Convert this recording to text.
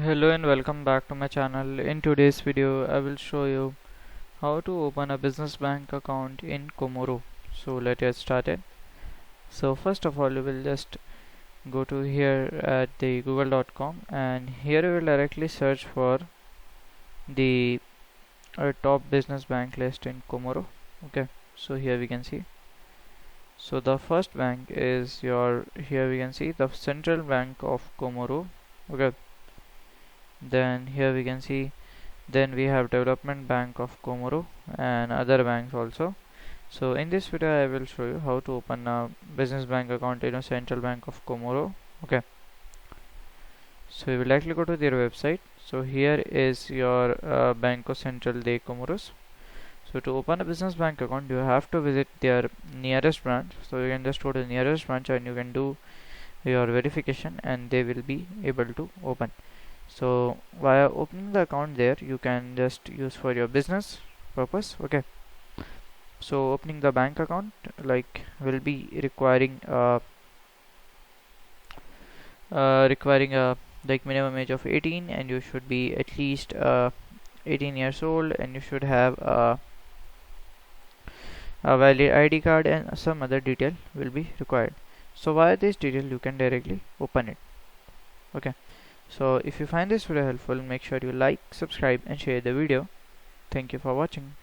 Hello and welcome back to my channel. In today's video I will show you how to open a business bank account in Comoro. So let's get started. So first of all you will just go to here at the google.com, and here you will directly search for the top business bank list in Comoro. Okay, so here we can see. So the first bank is here we can see the Central Bank of Comoro. Okay, then here we can see, then we have Development Bank of Comoro and other banks also. So in this video I will show you how to open a business bank account in a Central Bank of Comoro. Okay, so you will likely go to their website. So here is your Banco Central de Comoros. So to open a business bank account you have to visit their nearest branch. So you can just go to the nearest branch and you can do your verification and they will be able to open. So via opening the account there you can just use for your business purpose. Okay, so opening the bank account will be requiring minimum age of 18, and you should be at least 18 years old, and you should have a valid ID card, and some other detail will be required. So via this detail you can directly open it. Okay, so if you find this video helpful, make sure you like, subscribe and share the video. Thank you for watching.